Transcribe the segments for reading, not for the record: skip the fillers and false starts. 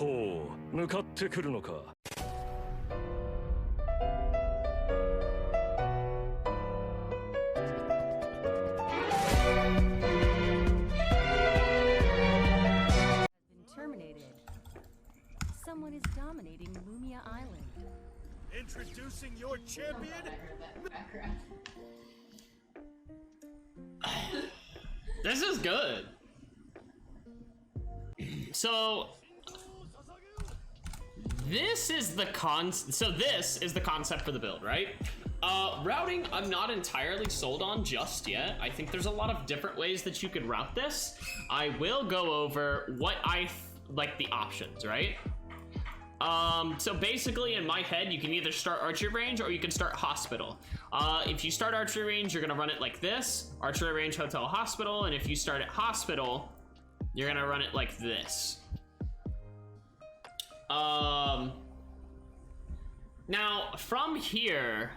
ほう、向かってくるのか。Terminated. Someone is dominating Lumia Island. Introducing your champion. This is good. So this is the concept for the build, right? Routing, I'm not entirely sold on just yet. I think there's a lot of different ways that you could route this. I will go over what like the options, right? So basically in my head, you can either start archery range or you can start hospital. If you start archery range, you're gonna run it like this: archery range, hotel, hospital. And if you start at hospital, you're gonna run it like this. Now from here,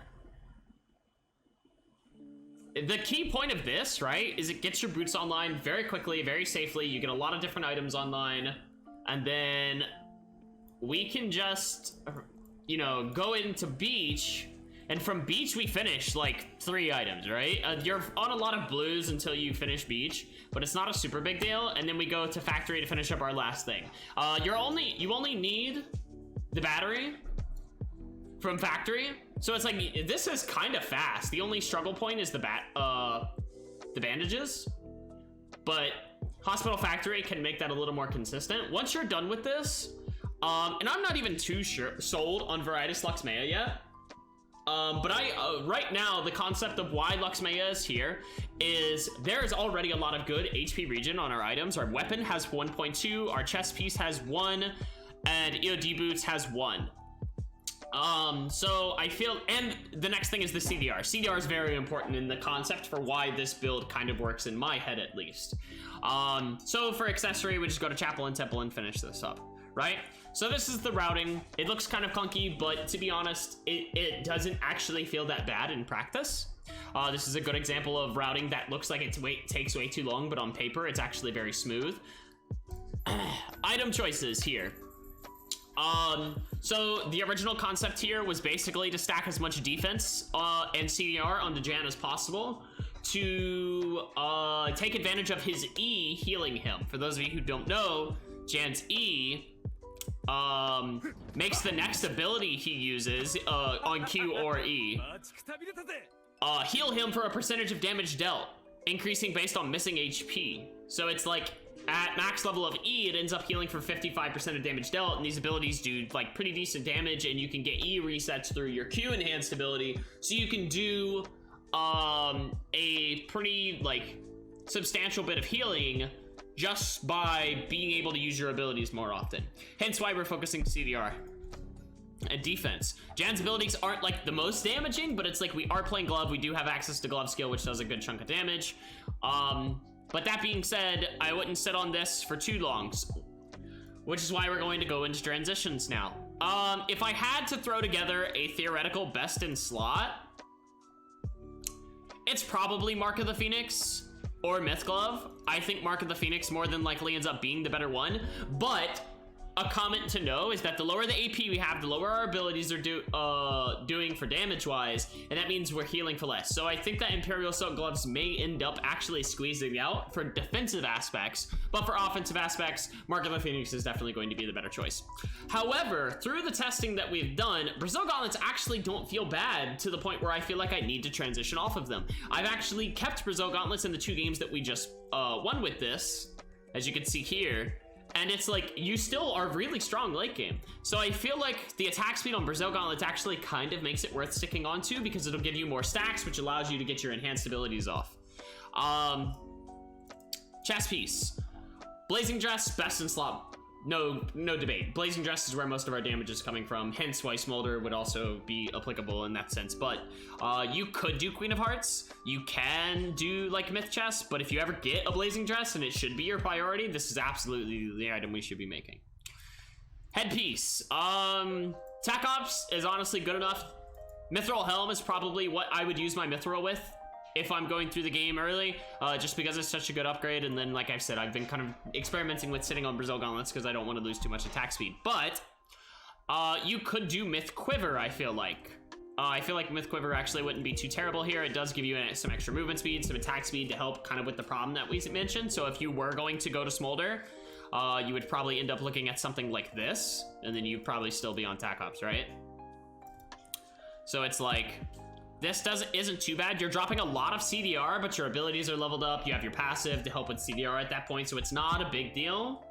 the key point of this, right, is it gets your boots online very quickly, very safely. You get a lot of different items online, and then we can just, you know, go into beach, and from beach we finish like 3 items, right? You're on a lot of blues until you finish beach, but it's not a super big deal. And then we go to factory to finish up our last thing. You only need the battery from factory, so it's like this is kind of fast. The only struggle point is the bandages, but hospital factory can make that a little more consistent. Once you're done with this, and I'm not even too sold on Varietas Luxmea yet, but right now the concept of why Luxmea is here is there is already a lot of good HP regen on our items. Our weapon has 1.2, our chest piece has 1, and EOD boots has 1. So I feel, and the next thing is the CDR. CDR is very important in the concept for why this build kind of works in my head, at least. So for accessory, we just go to chapel and temple and finish this up, right? So this is the routing. It looks kind of clunky, but to be honest, it doesn't actually feel that bad in practice. This is a good example of routing that looks like it takes way too long, but on paper, it's actually very smooth. Item choices here. So the original concept here was basically to stack as much defense and CDR onto Jan as possible to take advantage of his E healing him. For those of you who don't know, Jan's E makes the next ability he uses on Q or E heal him for a percentage of damage dealt, increasing based on missing HP. So it's like at max level of E, it ends up healing for 55% of damage dealt, and these abilities do like pretty decent damage, and you can get E resets through your Q enhanced ability, so you can do a pretty like substantial bit of healing just by being able to use your abilities more often. Hence why we're focusing CDR and defense. Jan's abilities aren't like the most damaging, but it's like we are playing glove. We do have access to glove skill, which does a good chunk of damage. But that being said, I wouldn't sit on this for too long, which is why we're going to go into transitions now. If I had to throw together a theoretical best in slot, it's probably Mark of the Phoenix or Myth Glove. I think Mark of the Phoenix more than likely ends up being the better one, but a comment to know is that the lower the AP we have, the lower our abilities are doing for damage wise, and that means we're healing for less. So I think that Imperial Silk Gloves may end up actually squeezing out for defensive aspects, but for offensive aspects, Mark of the Phoenix is definitely going to be the better choice. However, through the testing that we've done, Brazil Gauntlets actually don't feel bad to the point where I feel like I need to transition off of them. I've actually kept Brazil Gauntlets in the 2 games that we just won with this, as you can see here. And it's like, you still are really strong late game. So I feel like the attack speed on Brazil Gauntlets actually kind of makes it worth sticking on to, because it'll give you more stacks, which allows you to get your enhanced abilities off. Chest piece. Blazing Dress, best in slot. No debate. Blazing Dress is where most of our damage is coming from, hence why Smolder would also be applicable in that sense. But you could do Queen of Hearts, you can do like Myth Chest, but if you ever get a Blazing Dress, and it should be your priority, this is absolutely the item we should be making. Headpiece. Tac Ops is honestly good enough. Mithril Helm is probably what I would use my Mithril with if I'm going through the game early, just because it's such a good upgrade. And then, like I've said, I've been kind of experimenting with sitting on Brazil Gauntlets because I don't want to lose too much attack speed. But you could do Myth Quiver, I feel like. I feel like Myth Quiver actually wouldn't be too terrible here. It does give you some extra movement speed, some attack speed to help kind of with the problem that we mentioned. So if you were going to go to Smolder, you would probably end up looking at something like this, and then you'd probably still be on Tac Ops, right? So it's like, this isn't too bad. You're dropping a lot of CDR, but your abilities are leveled up. You have your passive to help with CDR at that point, so it's not a big deal.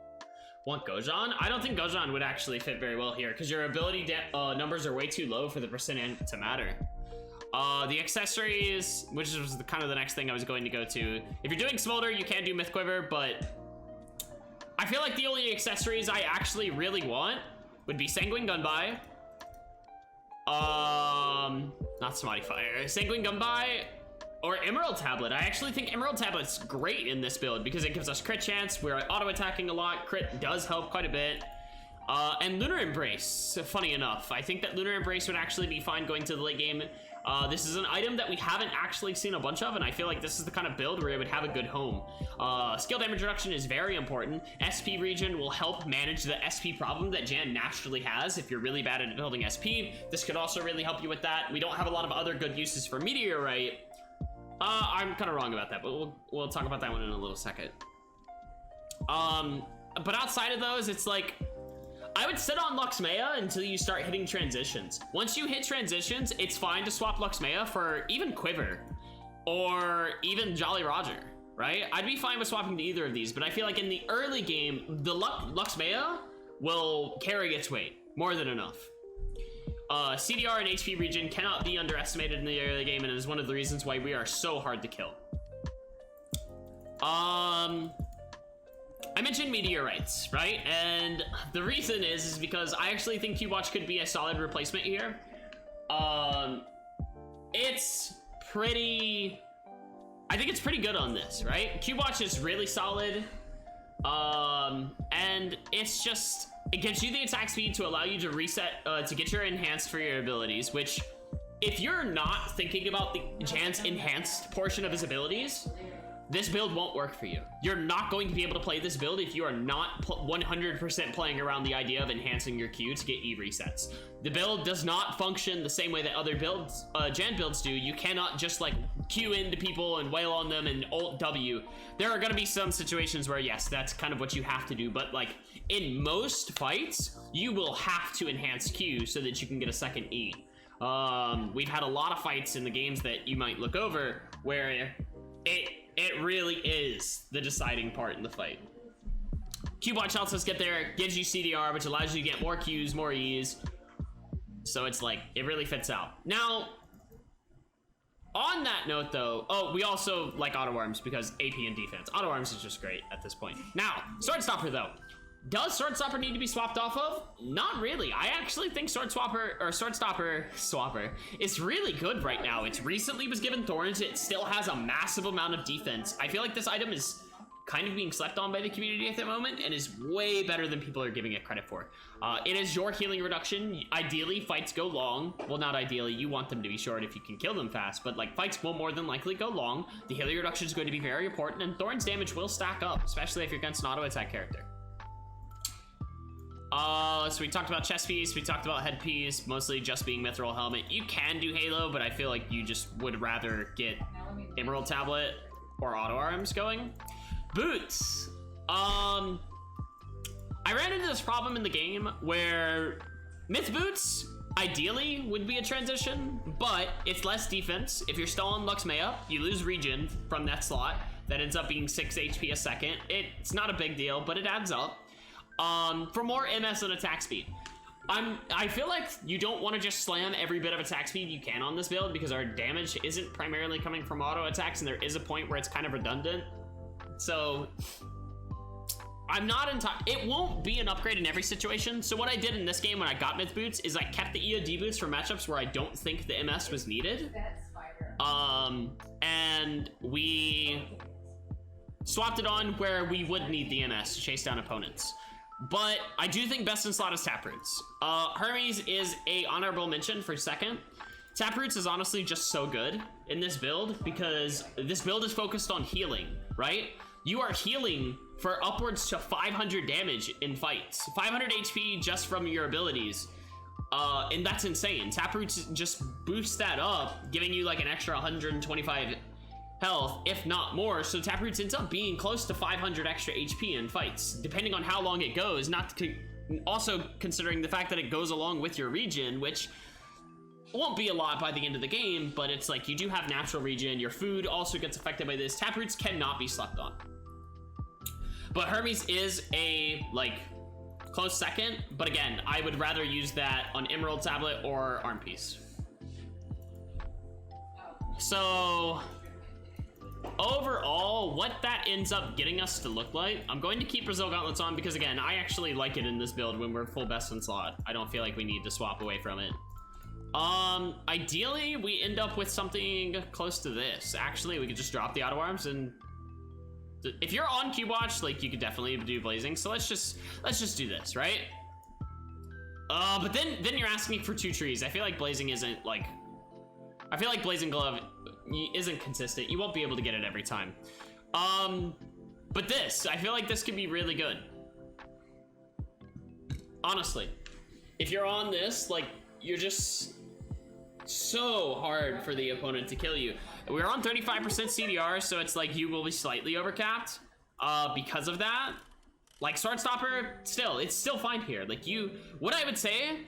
Want Gojan? I don't think Gojan would actually fit very well here because your ability numbers are way too low for the percent to matter. The accessories, which was kind of the next thing I was going to go to. If you're doing Smolder, you can do Myth Quiver, but I feel like the only accessories I actually really want would be Sanguine Gunbai. Not Smoddy Fire. Sanguine Gunbai or Emerald Tablet. I actually think Emerald Tablet's great in this build because it gives us crit chance. We're auto-attacking a lot. Crit does help quite a bit. And Lunar Embrace, funny enough. I think that Lunar Embrace would actually be fine going to the late game. This is an item that we haven't actually seen a bunch of, and I feel like this is the kind of build where it would have a good home. Skill damage reduction is very important. SP regen will help manage the SP problem that Jan naturally has if you're really bad at building SP. This could also really help you with that. We don't have a lot of other good uses for Meteorite. I'm kind of wrong about that, but we'll talk about that one in a little second. But outside of those, it's like, I would sit on Luxmea until you start hitting transitions. Once you hit transitions, it's fine to swap Luxmea for even Quiver or even Jolly Roger, right? I'd be fine with swapping to either of these, but I feel like in the early game, the Luxmea will carry its weight more than enough. CDR and HP regen cannot be underestimated in the early game, and it is one of the reasons why we are so hard to kill. I mentioned meteorites, right? And the reason is because I actually think Cube-Watch could be a solid replacement here. It's pretty... I think it's pretty good on this, right? Cube-Watch is really solid. And it's just... It gives you the attack speed to allow you to reset, to get your enhanced for your abilities, which, if you're not thinking about the Jan's enhanced portion of his abilities, this build won't work for you. You're not going to be able to play this build if you are not 100% playing around the idea of enhancing your Q to get E resets. The build does not function the same way that other builds, Jan builds do. You cannot just like Q into people and wail on them and Alt W. There are gonna be some situations where yes, that's kind of what you have to do, but like in most fights, you will have to enhance Q so that you can get a second E. We've had a lot of fights in the games that you might look over where it really is the deciding part in the fight. Cube-Watch helps us get there, gives you CDR, which allows you to get more Qs, more Es. So it's like, it really fits out. Now, on that note though, oh, we also like Auto Arms because AP and defense. Auto Arms is just great at this point. Now, Sword Stopper though. Does Sword Stopper need to be swapped off of? Not really. I actually think Sword Stopper is really good right now. It recently was given Thorns. It still has a massive amount of defense. I feel like this item is kind of being slept on by the community at the moment and is way better than people are giving it credit for. It is your healing reduction. Ideally, fights go long. Well, not ideally. You want them to be short if you can kill them fast, but like fights will more than likely go long. The healing reduction is going to be very important, and Thorns damage will stack up, especially if you're against an auto attack character. So we talked about chest piece, we talked about headpiece, mostly just being Mithril Helmet. You can do Halo, but I feel like you just would rather get Emerald Tablet or Auto Arms going. Boots. I ran into this problem in the game where Myth Boots ideally would be a transition, but it's less defense. If you're still on Luxmea, you lose regen from that slot. That ends up being 6 HP a second. It's not a big deal, but it adds up. For more MS and attack speed. I feel like you don't want to just slam every bit of attack speed you can on this build because our damage isn't primarily coming from auto attacks, and there is a point where it's kind of redundant. So I'm not it won't be an upgrade in every situation. So what I did in this game when I got Myth Boots is I kept the EOD boots for matchups where I don't think the MS was needed. And we swapped it on where we would need the MS to chase down opponents. But I do think best in slot is Taproots. Hermes is a honorable mention for second. Taproots is honestly just so good in this build because this build is focused on healing, right? You are healing for upwards to 500 damage in fights. 500 HP just from your abilities. And that's insane. Taproots just boosts that up, giving you like an extra 125 health, if not more. So Taproots ends up being close to 500 extra HP in fights, depending on how long it goes, also considering the fact that it goes along with your regen, which won't be a lot by the end of the game, but it's like you do have natural regen. Your food also gets affected by this. Taproots cannot be slept on. But Hermes is a like close second, but again, I would rather use that on Emerald Tablet or Arm Piece. So overall, what that ends up getting us to look like, I'm going to keep Brazil Gauntlets on because again, I actually like it in this build when we're full best in slot. I don't feel like we need to swap away from it. Ideally we end up with something close to this. Actually, we could just drop the auto arms, and if you're on Cube Watch, like you could definitely do blazing. So let's just do this, right? But then you're asking for 2 trees. I feel like blazing isn't like, I feel like blazing glove isn't consistent. You won't be able to get it every time. But this, I feel like this could be really good. Honestly, if you're on this, like you're just so hard for the opponent to kill you. We're on 35% CDR, so it's like you will be slightly overcapped because of that. Like Sword Stopper, it's still fine here. Like what I would say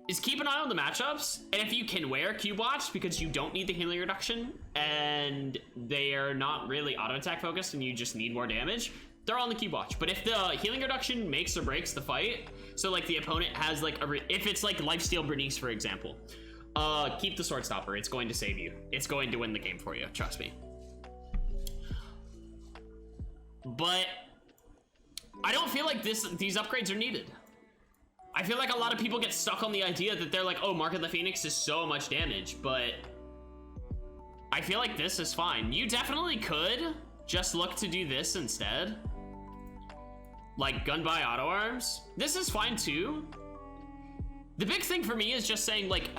is keep an eye on the matchups, and if you can wear Cube Watch because you don't need the healing reduction and they are not really auto attack focused and you just need more damage, they're on the Cube Watch. But if the healing reduction makes or breaks the fight, so like the opponent has like if it's like Lifesteal Bernice, for example, keep the Sword Stopper. It's going to save you. It's going to win the game for you, trust me. But I don't feel like these upgrades are needed. I feel like a lot of people get stuck on the idea that they're like, oh, Mark of the Phoenix is so much damage, but I feel like this is fine. You definitely could just look to do this instead. Like gun by auto arms. This is fine too. The big thing for me is just saying like,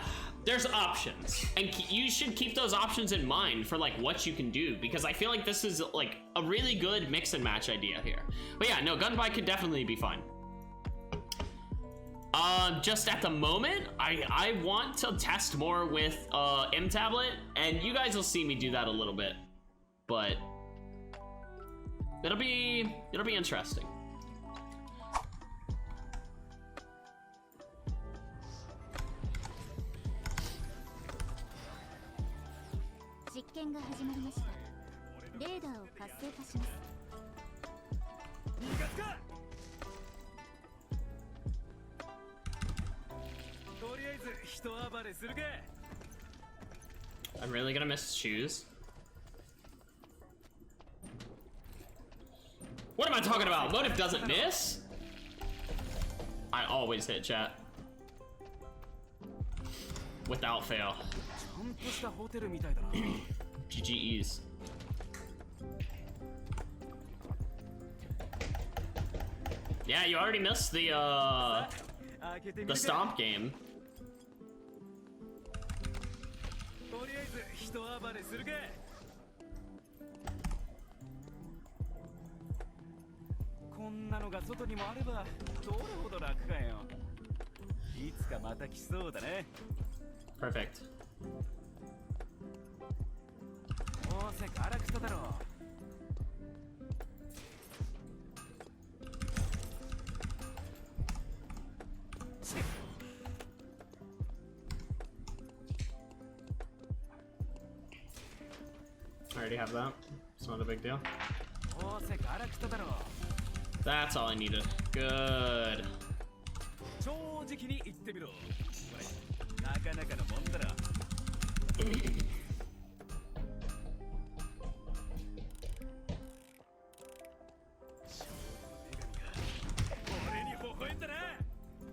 there's options, and you should keep those options in mind for like what you can do, because I feel like this is like a really good mix and match idea here. But yeah, no, gun by could definitely be fine. Just at the moment, I want to test more with M Tablet, and you guys will see me do that a little bit, but it'll be interesting. I'm really gonna miss shoes. What am I talking about? Motive doesn't miss? I always hit, chat. Without fail. GGEs. Yeah, you already missed the stomp game. Perfect. I already have that. It's not a big deal. That's all I needed. Good.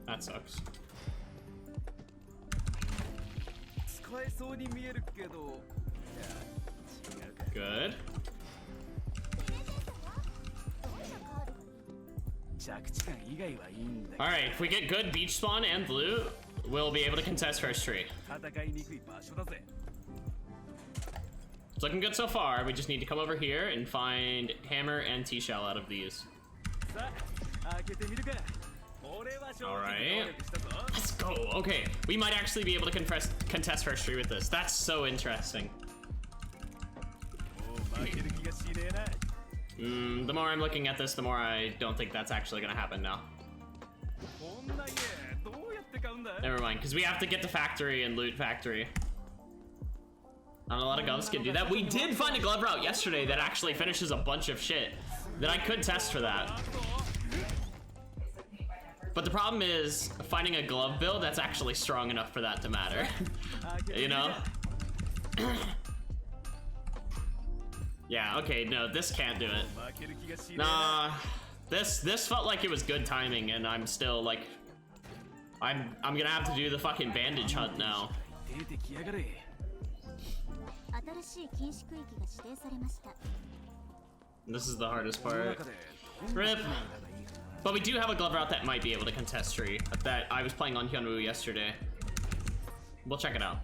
That sucks. Good. Alright, if we get good beach spawn and loot, will be able to contest first tree. 戦いにくい場所だぜ。 It's looking good so far. We just need to come over here and find hammer and T-shell out of these. さあ、開けてみるか。俺は正直能力したぞ。 Let's go. Okay, we might actually be able to contest first tree with this. That's so interesting. もう負ける気がしねえな。 The more I'm looking at this, the more I don't think that's actually gonna happen now. こんな家どうやって買うんだ。 Never mind, because we have to get to factory and loot factory. Not a lot of gloves can do that. We did find a glove route yesterday that actually finishes a bunch of shit that I could test for that. But the problem is finding a glove build that's actually strong enough for that to matter. You know? Yeah, okay, no, this can't do it. Nah, this felt like it was good timing, and I'm still like, I'm gonna have to do the fucking bandage hunt now. This is the hardest part. RIP. But we do have a glove route that might be able to contest tree that I was playing on Hyunwoo yesterday. We'll check it out.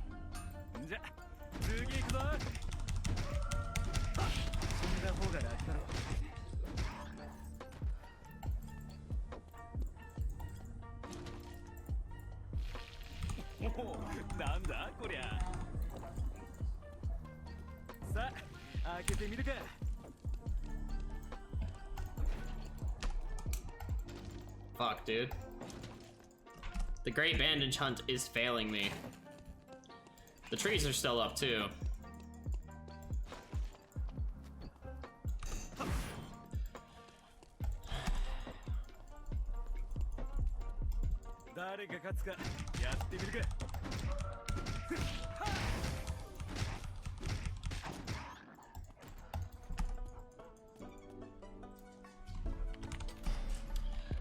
Fuck, dude. The great bandage hunt is failing me. The trees are still up, too.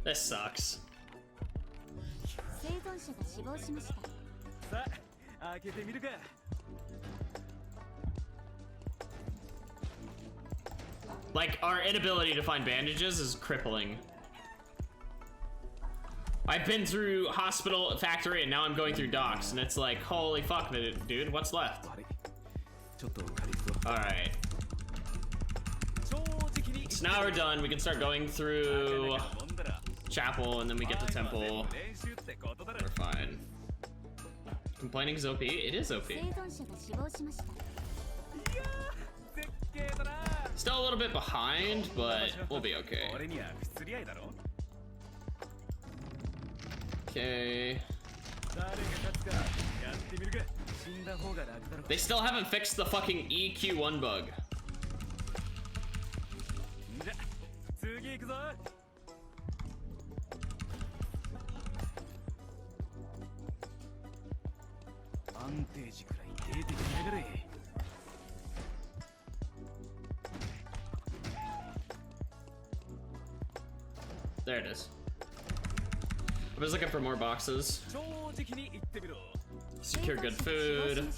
This sucks. Like, our inability to find bandages is crippling. I've been through hospital, factory, and now I'm going through docks, and it's like, holy fuck, dude, what's left? Alright. So now we're done. We can start going through chapel, and then we get to temple. We're fine. Complaining is OP? It is OP. Still a little bit behind, but we'll be okay. Okay. They still haven't fixed the fucking EQ1 bug. There it is. I was looking for more boxes. Secure good food.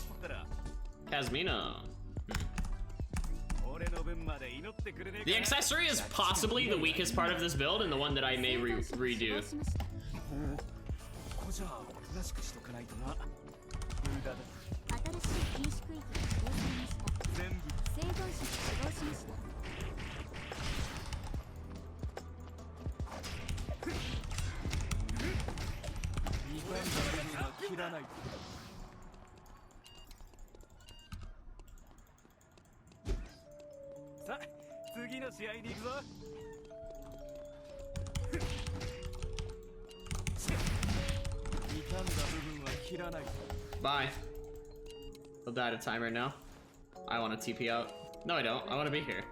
Casmina. The accessory is possibly the weakest part of this build and the one that I may redo. Bye. I'll die at a timer now. I want to TP out. No, I don't. I want to be here.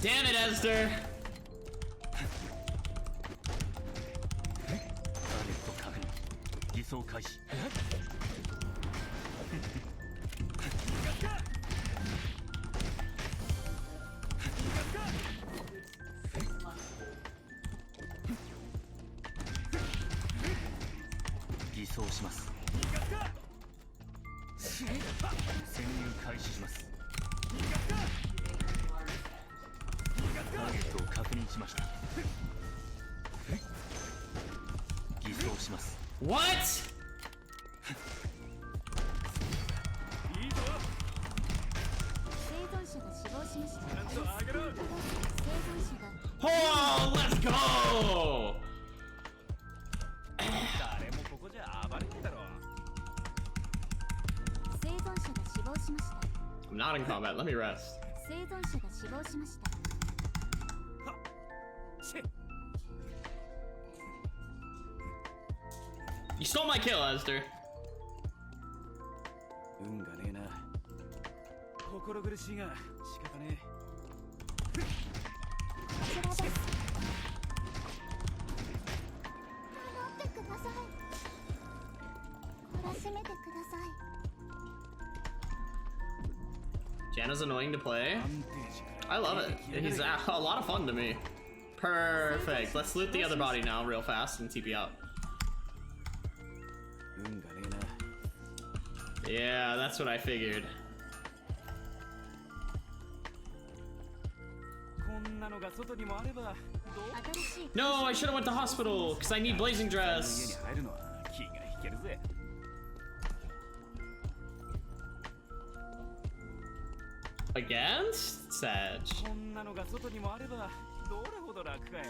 Damn it, Esther! 潜入開始します。ターゲットを確認しました。偽装します。 What? いいぞ。生存者が死亡しました。ちゃんと上げろ。生存者が Oh, let's go! 誰もここじゃ暴れてたろ。生存者が死亡しました。 I'm not in combat, let me rest. 生存者が死亡しました。 You stole my kill, Esther. 運がねえな。心苦しいが仕方ねえ。こちらです。守ってください。懲らしめてください。 Janna's annoying to play. I love it. He's a lot of fun to me. Perfect. Let's loot the other body now real fast and TP out. 運がねえな。 Yeah, that's what I figured. こんなのが外にもあればどう 新しい No, I should have went to hospital because I need blazing 家に dress. 入るのは気が引けるぜ。 Against Sag. こんなのが外にもあればどれほど楽かよ。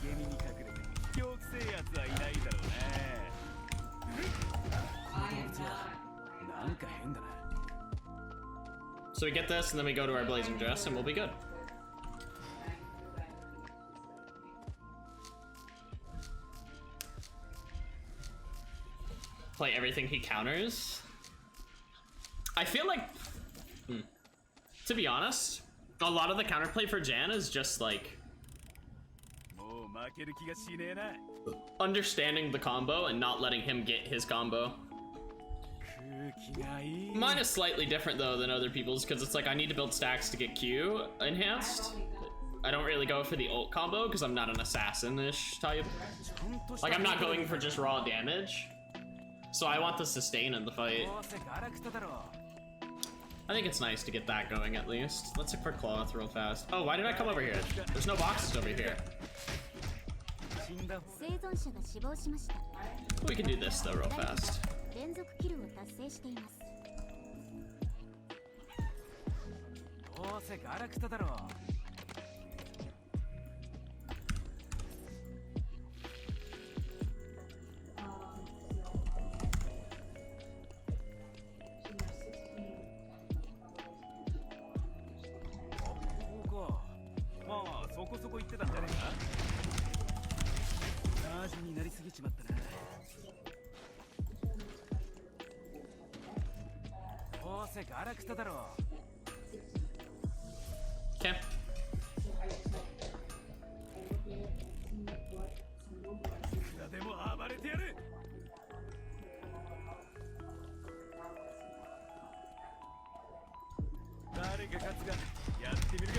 茂みに隠れて狂気せえやつはいないだろうね。この動物はなんか変だな。 So we get this and then we go to our blazing dress and we'll be good. Play everything he counters. I feel like, to be honest, a lot of the counterplay for Jan is just like もう負ける気がしねえな。 understanding the combo and not letting him get his combo. 空気がいい。 Mine is slightly different though than other people's because it's like I need to build stacks to get Q enhanced. I don't really go for the ult combo because I'm not an assassin-ish type. Like I'm not going for just raw damage. So I want the sustain in the fight. どうせガラクタだろ。 I think it's nice to get that going at least. Let's look for cloth real fast. Oh, why did I come over here? There's no boxes over here. 死んだ方生存者が死亡しました。 We can do this though real fast. 連続キルを達成しています。どうせガラクタだろ。 まあそこそこ言ってたんじゃねえか。マージになりすぎちまったな。どうせガラクタだろ。 Okay. でも暴れてやる。誰が勝つがやってみるか。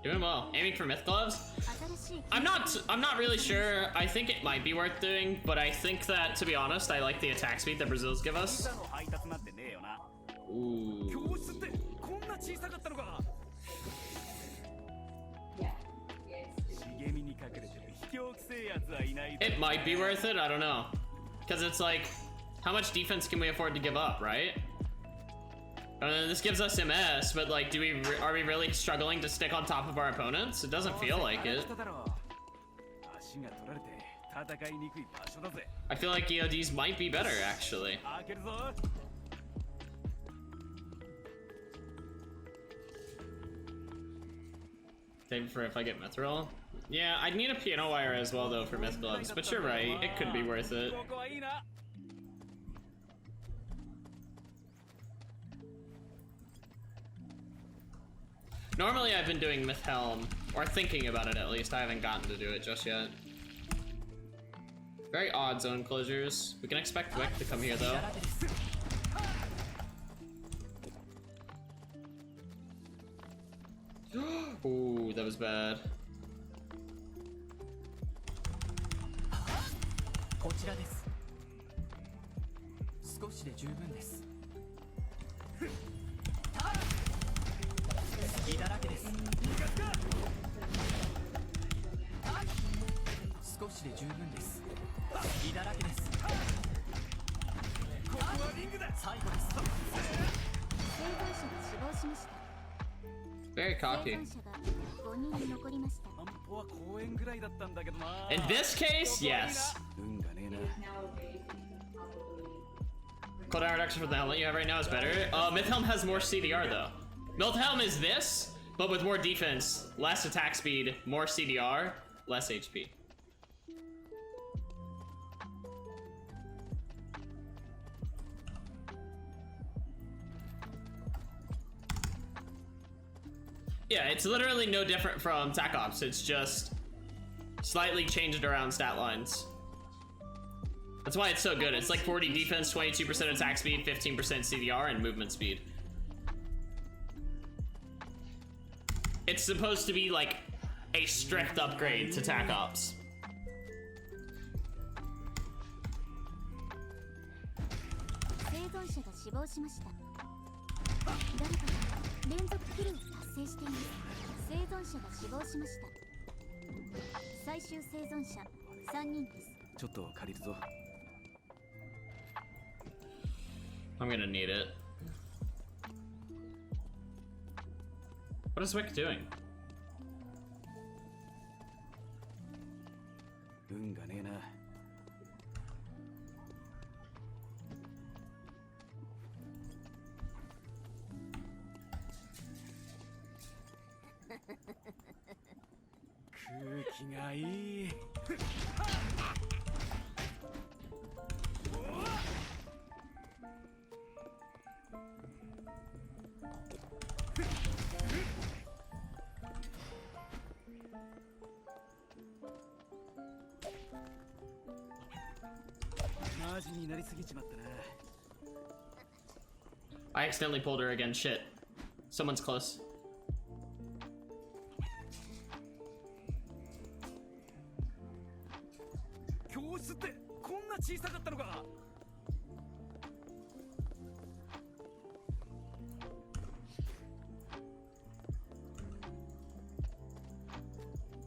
Doing well. Aiming for myth gloves? 新しい I'm not really sure. I think it might be worth doing, but I think that, to be honest, I like the attack speed that Brazils give us. の配達なんてねえよな。 Ooh. 教室ってこんな小さかったのか。茂みに隠れてる卑怯くせえやつはいない。 It might be worth it, I don't know. Because it's like, how much defense can we afford to give up, right? This gives us MS, but like, are we really struggling to stick on top of our opponents? It doesn't feel like it. 足が取られて戦いにくい場所だぜ。 I feel like EODs might be better, actually. 開けるぞ。 Save for if I get Mithril. Yeah, I'd need a piano wire as well though for myth gloves, but you're right, it could be worth it. ここはいいな。 Normally I've been doing myth helm, or thinking about it at least. I haven't gotten to do it just yet. Very odd zone closures. We can expect Wick to come here though. Ooh, that was bad. こちらです。少しで十分です。隙だらけです。少しで十分です。隙だらけです。ここはリングだ。最後です。生存者が死亡しました。 Very 生 cocky. 存者が5人残りました。散歩は公園ぐらいだったんだけどな。 In this case, yes. 運がねえな。 Cooldown reduction for the helmet you have right now is better. Mythhelm has more CDR though. Mythhelm is this, but with more defense, less attack speed, more CDR, less HP. Yeah, it's literally no different from Tac Ops. It's just slightly changed around stat lines. That's why it's so good. It's like 40 defense, 22% attack speed, 15% CDR, and movement speed. It's supposed to be like a strict upgrade to Tac Ops. 生存者が死亡しました。誰かが連続キルを達成しています。生存者が死亡しました。最終生存者3人です。ちょっと借りるぞ。 I'm gonna need it. What is Wick doing? 運がねえな。 空気がいい。マジになりすぎちまったな。 I accidentally pulled her again. Shit. Someone's close. 教室ってこんな小さかったのか。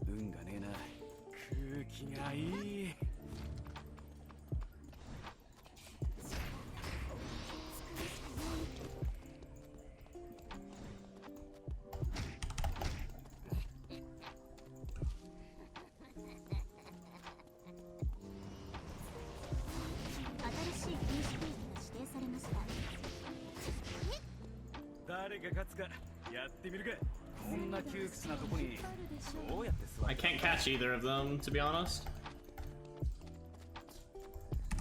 運がねえな。空気がいい。 誰が勝つかやってみるか。こんな窮屈なとこにどうやって座る。 I can't catch either of them, to be honest.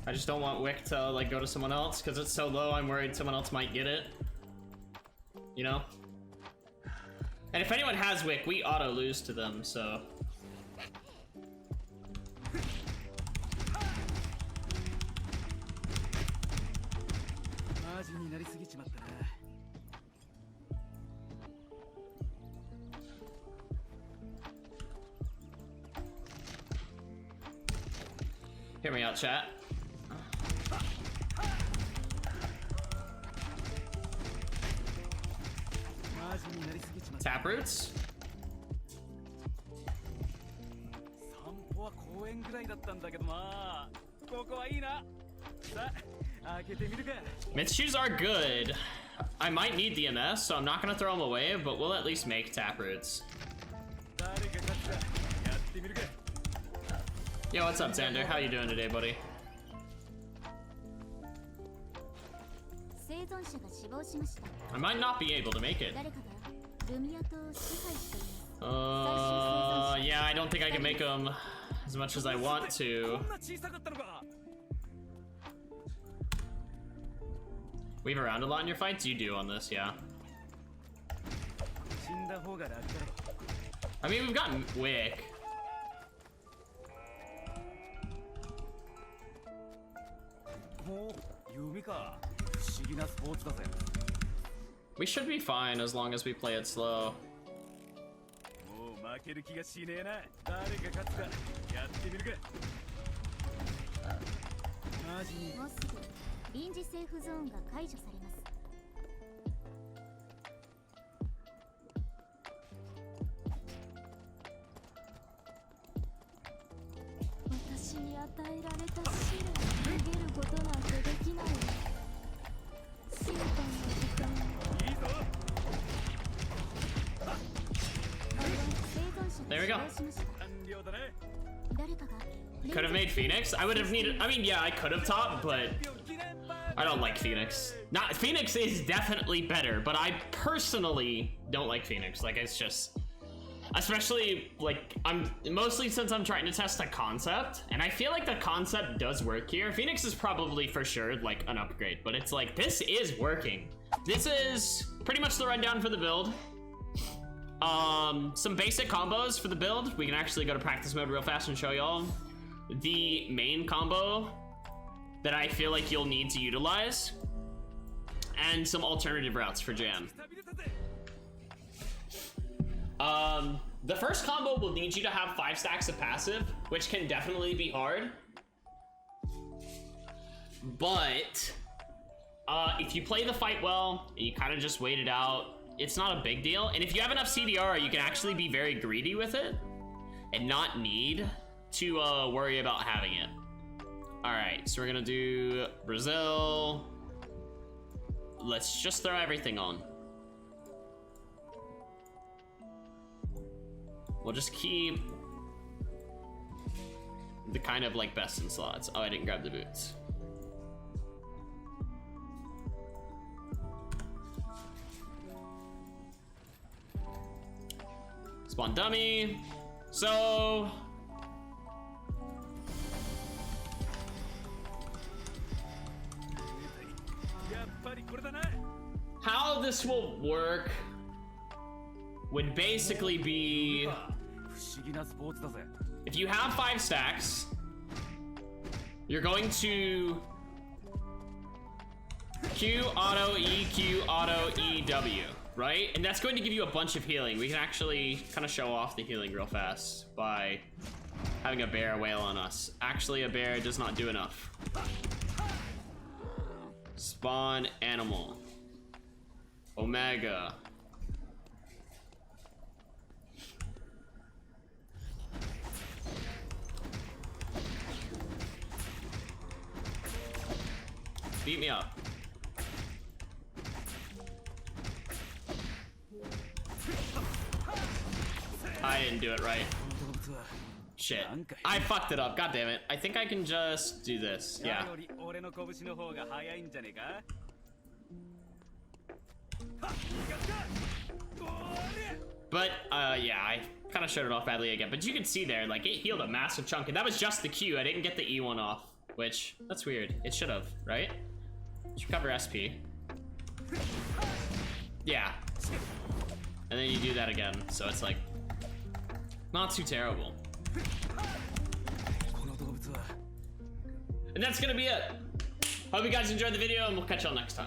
I just don't want Wick to like go to someone else because it's so low. I'm worried someone else might get it. You know? And if anyone has Wick, we auto lose to them, so. マジになりすぎちまったな。 Hear me out, chat. Tap roots. 散歩は公園ぐらいだったんだけどな。ここはいいな。さあ、開けてみるか。 Mitshoes are good. I might need the MS, so I'm not gonna throw them away, but we'll at least make tap roots. 誰が勝つかやってみるか。 Yo, what's up, Xander? How you doing today, buddy? 生存者が死亡しました。 I might not be able to make it. 誰かがルミア島を支配しています。 Yeah, I don't think I can make them as much as I want to. Weave around a lot in your fights? You do on this, yeah. I mean, we've gotten Wick. We should be fine as long as we play it slow. マジにもうすぐ臨時セーフゾーンが解除されます。私に与えられた試練、逃げることなんてできない。審判の時間。いいぞ。There we go. 完了だね。 Could have made Phoenix. I would have needed. I mean, yeah, I could have top, but I don't like Phoenix. Not Phoenix is definitely better, but I personally don't like Phoenix. Like, it's just, especially like mostly since I'm trying to test a concept, and I feel like the concept does work here. Phoenix is probably for sure like an upgrade, but it's like this is working. This is pretty much the rundown for the build. Some basic combos for the build. We can actually go to practice mode real fast and show y'all the main combo that I feel like you'll need to utilize, and some alternative routes for Jan. The first combo will need you to have 5 stacks of passive, which can definitely be hard. But if you play the fight well and you kind of just wait it out, it's not a big deal. And if you have enough CDR, you can actually be very greedy with it and not need to worry about having it. All right, so we're gonna do Brazil. Let's just throw everything on. We'll just keep the kind of like best in slots. Oh, I didn't grab the boots. Spawn dummy. So how this will work would basically be, if you have 5 stacks, you're going to Q auto E, Q auto E, W, right? And that's going to give you a bunch of healing. We can actually kind of show off the healing real fast by having a bear wail on us. Actually, a bear does not do enough. Spawn animal. Omega. Beat me up. I didn't do it right. Shit. I fucked it up. God damn it. I think I can just do this. Yeah. But yeah, I kind of showed it off badly again. But you can see there, like, it healed a massive chunk, and that was just the Q. I didn't get the E1 off, which that's weird. It should have, right? Should cover SP. Yeah. And then you do that again, so it's like not too terrible. And that's gonna be it. Hope you guys enjoyed the video, and we'll catch y'all next time.